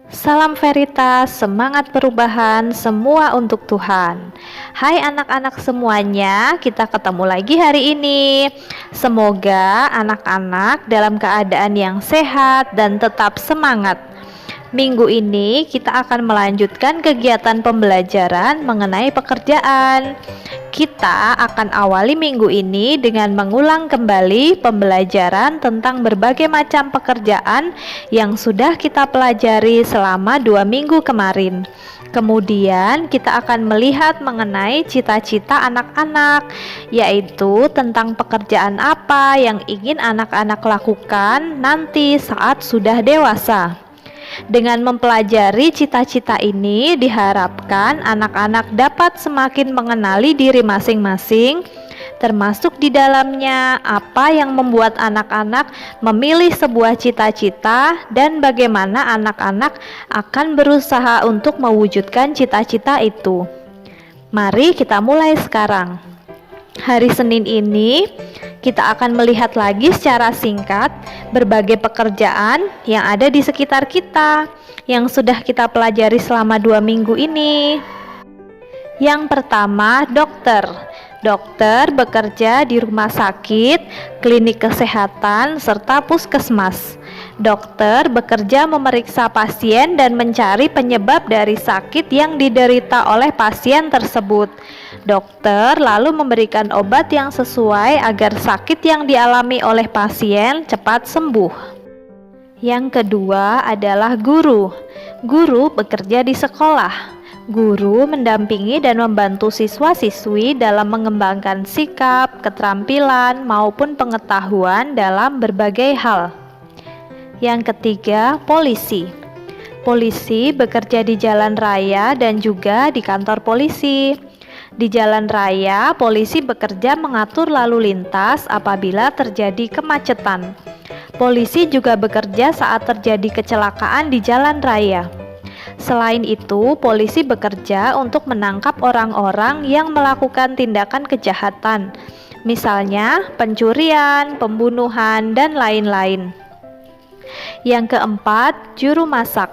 Salam Veritas, semangat perubahan, semua untuk Tuhan. Hai anak-anak semuanya, kita ketemu lagi hari ini. Semoga anak-anak dalam keadaan yang sehat dan tetap semangat. Minggu ini kita akan melanjutkan kegiatan pembelajaran mengenai pekerjaan. Kita akan awali minggu ini dengan mengulang kembali pembelajaran tentang berbagai macam pekerjaan yang sudah kita pelajari selama 2 minggu kemarin. Kemudian kita akan melihat mengenai cita-cita anak-anak, yaitu tentang pekerjaan apa yang ingin anak-anak lakukan nanti saat sudah dewasa. Dengan mempelajari cita-cita ini, diharapkan anak-anak dapat semakin mengenali diri masing-masing, termasuk di dalamnya apa yang membuat anak-anak memilih sebuah cita-cita dan bagaimana anak-anak akan berusaha untuk mewujudkan cita-cita itu. Mari kita mulai sekarang. Hari Senin ini kita akan melihat lagi secara singkat berbagai pekerjaan yang ada di sekitar kita yang sudah kita pelajari selama 2 minggu ini. Yang pertama, dokter. Dokter bekerja di rumah sakit, klinik kesehatan, serta puskesmas. Dokter bekerja memeriksa pasien dan mencari penyebab dari sakit yang diderita oleh pasien tersebut. Dokter lalu memberikan obat yang sesuai agar sakit yang dialami oleh pasien cepat sembuh. Yang kedua adalah guru. Guru bekerja di sekolah. Guru mendampingi dan membantu siswa-siswi dalam mengembangkan sikap, keterampilan, maupun pengetahuan dalam berbagai hal. Yang ketiga, polisi. Polisi bekerja di jalan raya dan juga di kantor polisi. Di jalan raya, polisi bekerja mengatur lalu lintas apabila terjadi kemacetan. Polisi juga bekerja saat terjadi kecelakaan di jalan raya. Selain itu, polisi bekerja untuk menangkap orang-orang yang melakukan tindakan kejahatan, misalnya pencurian, pembunuhan, dan lain-lain. Yang keempat, juru masak.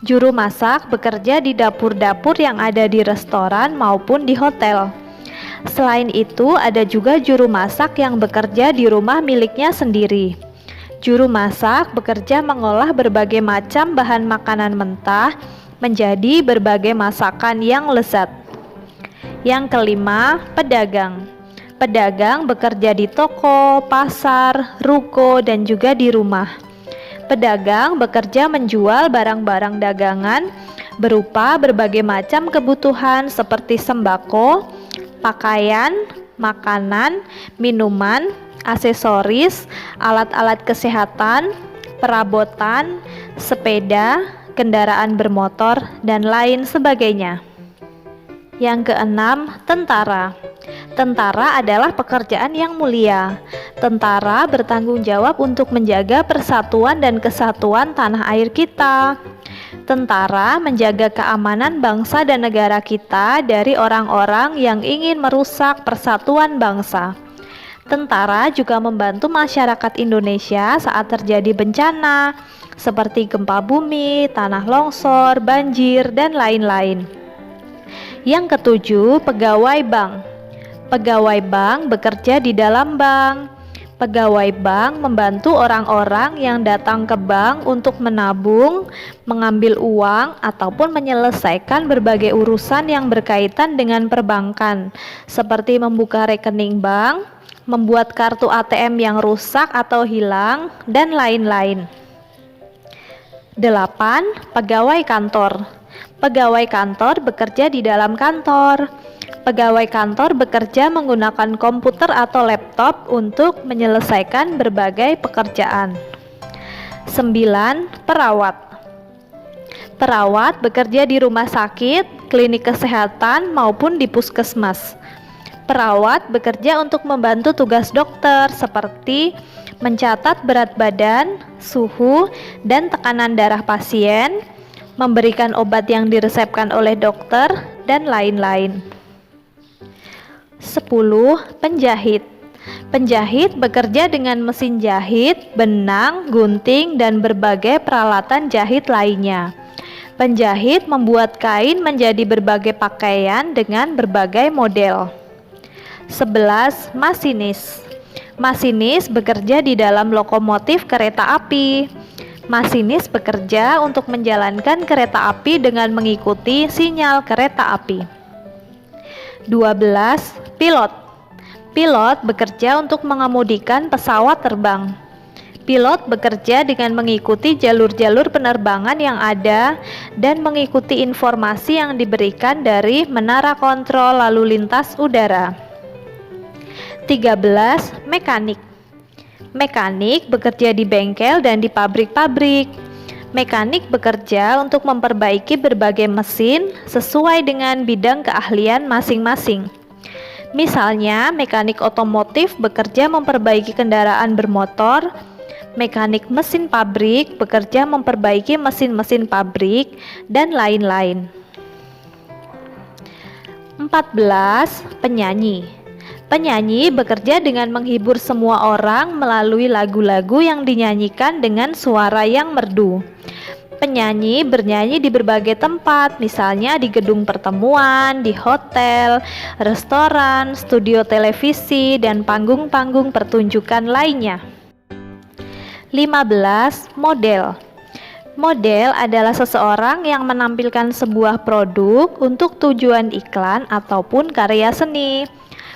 Juru masak bekerja di dapur-dapur yang ada di restoran maupun di hotel. Selain itu, ada juga juru masak yang bekerja di rumah miliknya sendiri. Juru masak bekerja mengolah berbagai macam bahan makanan mentah menjadi berbagai masakan yang lezat. Yang kelima, pedagang. Pedagang bekerja di toko, pasar, ruko, dan juga di rumah. Pedagang bekerja menjual barang-barang dagangan berupa berbagai macam kebutuhan seperti sembako, pakaian, makanan, minuman, aksesoris, alat-alat kesehatan, perabotan, sepeda, kendaraan bermotor, dan lain sebagainya. Yang keenam, tentara. Tentara adalah pekerjaan yang mulia. Tentara bertanggung jawab untuk menjaga persatuan dan kesatuan tanah air kita. Tentara menjaga keamanan bangsa dan negara kita dari orang-orang yang ingin merusak persatuan bangsa. Tentara juga membantu masyarakat Indonesia saat terjadi bencana seperti gempa bumi, tanah longsor, banjir, dan lain-lain. Yang ketujuh, pegawai bank. Pegawai bank bekerja di dalam bank. Pegawai bank membantu orang-orang yang datang ke bank untuk menabung, mengambil uang, ataupun menyelesaikan berbagai urusan yang berkaitan dengan perbankan, seperti membuka rekening bank, membuat kartu ATM yang rusak atau hilang, dan lain-lain. 8. Pegawai kantor. Pegawai kantor bekerja di dalam kantor. Pegawai kantor bekerja menggunakan komputer atau laptop untuk menyelesaikan berbagai pekerjaan. 9. Perawat. Perawat bekerja di rumah sakit, klinik kesehatan, maupun di puskesmas. Perawat bekerja untuk membantu tugas dokter seperti mencatat berat badan, suhu, dan tekanan darah pasien, memberikan obat yang diresepkan oleh dokter, dan lain-lain. 10. Penjahit. Penjahit bekerja dengan mesin jahit, benang, gunting, dan berbagai peralatan jahit lainnya. Penjahit membuat kain menjadi berbagai pakaian dengan berbagai model. 11. Masinis. Masinis bekerja di dalam lokomotif kereta api. Masinis bekerja untuk menjalankan kereta api dengan mengikuti sinyal kereta api. 12. Pilot. Pilot bekerja untuk mengemudikan pesawat terbang. Pilot bekerja dengan mengikuti jalur-jalur penerbangan yang ada dan mengikuti informasi yang diberikan dari menara kontrol lalu lintas udara. 13. Mekanik. Mekanik bekerja di bengkel dan di pabrik-pabrik. Mekanik bekerja untuk memperbaiki berbagai mesin sesuai dengan bidang keahlian masing-masing. Misalnya, mekanik otomotif bekerja memperbaiki kendaraan bermotor, mekanik mesin pabrik bekerja memperbaiki mesin-mesin pabrik, dan lain-lain. 14. Penyanyi. Penyanyi bekerja dengan menghibur semua orang melalui lagu-lagu yang dinyanyikan dengan suara yang merdu. Penyanyi bernyanyi di berbagai tempat, misalnya di gedung pertemuan, di hotel, restoran, studio televisi, dan panggung-panggung pertunjukan lainnya. 15. Model. Model adalah seseorang yang menampilkan sebuah produk untuk tujuan iklan ataupun karya seni.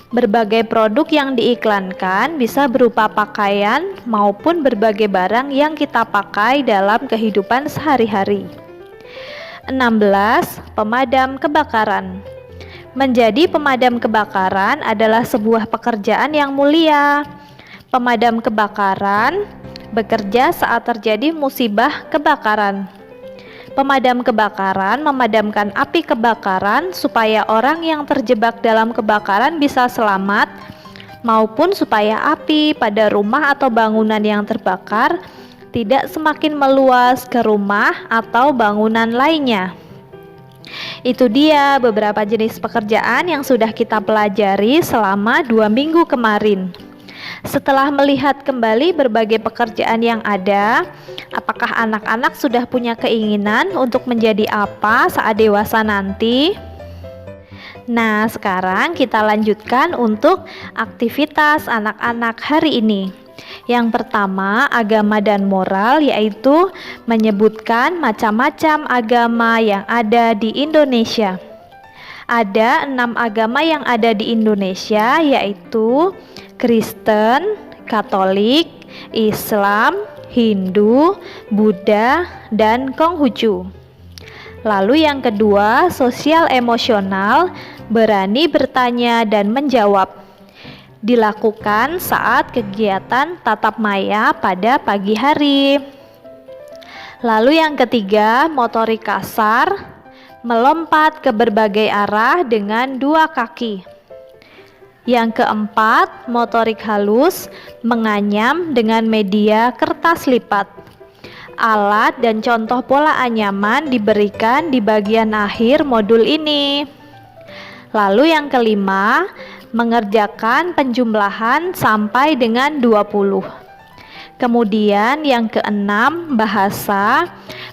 Berbagai produk yang diiklankan bisa berupa pakaian maupun berbagai barang yang kita pakai dalam kehidupan sehari-hari. 16. Pemadam kebakaran. Menjadi pemadam kebakaran adalah sebuah pekerjaan yang mulia. Pemadam kebakaran bekerja saat terjadi musibah kebakaran. Pemadam kebakaran memadamkan api kebakaran supaya orang yang terjebak dalam kebakaran bisa selamat, maupun supaya api pada rumah atau bangunan yang terbakar tidak semakin meluas ke rumah atau bangunan lainnya. Itu dia beberapa jenis pekerjaan yang sudah kita pelajari selama 2 minggu kemarin. Setelah melihat kembali berbagai pekerjaan yang ada, apakah anak-anak sudah punya keinginan untuk menjadi apa saat dewasa nanti? Nah, sekarang kita lanjutkan untuk aktivitas anak-anak hari ini. Yang pertama, agama dan moral, yaitu menyebutkan macam-macam agama yang ada di Indonesia. Ada 6 agama yang ada di Indonesia, yaitu Kristen, Katolik, Islam, Hindu, Buddha, dan Konghucu. Lalu yang kedua, sosial emosional, berani bertanya dan menjawab. Dilakukan saat kegiatan tatap maya pada pagi hari. Lalu yang ketiga, motorik kasar, melompat ke berbagai arah dengan 2 kaki. Yang keempat, motorik halus, menganyam dengan media kertas lipat. Alat dan contoh pola anyaman diberikan di bagian akhir modul ini. Lalu yang kelima, mengerjakan penjumlahan sampai dengan 20. Kemudian yang keenam, bahasa,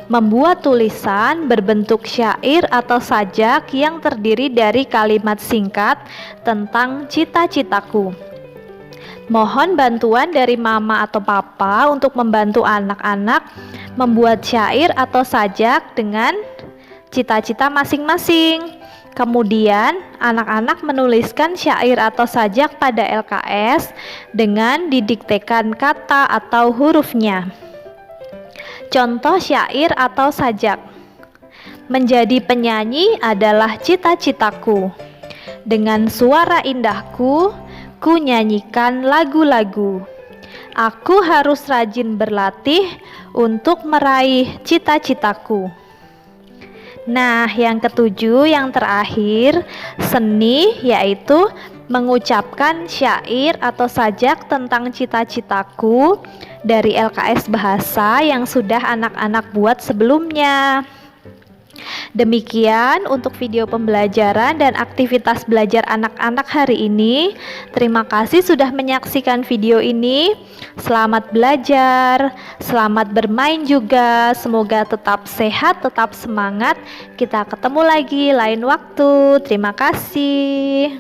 membuat tulisan berbentuk syair atau sajak yang terdiri dari kalimat singkat tentang cita-citaku. Mohon bantuan dari mama atau papa untuk membantu anak-anak membuat syair atau sajak dengan cita-cita masing-masing. Kemudian anak-anak menuliskan syair atau sajak pada LKS dengan didiktekan kata atau hurufnya. Contoh syair atau sajak. Menjadi penyanyi adalah cita-citaku. Dengan suara indahku, ku nyanyikan lagu-lagu. Aku harus rajin berlatih untuk meraih cita-citaku. Nah, yang ketujuh, yang terakhir, seni, yaitu mengucapkan syair atau sajak tentang cita-citaku dari LKS Bahasa yang sudah anak-anak buat sebelumnya. Demikian untuk video pembelajaran dan aktivitas belajar anak-anak hari ini. Terima kasih sudah menyaksikan video ini. Selamat belajar, selamat bermain juga. Semoga tetap sehat, tetap semangat. Kita ketemu lagi lain waktu. Terima kasih.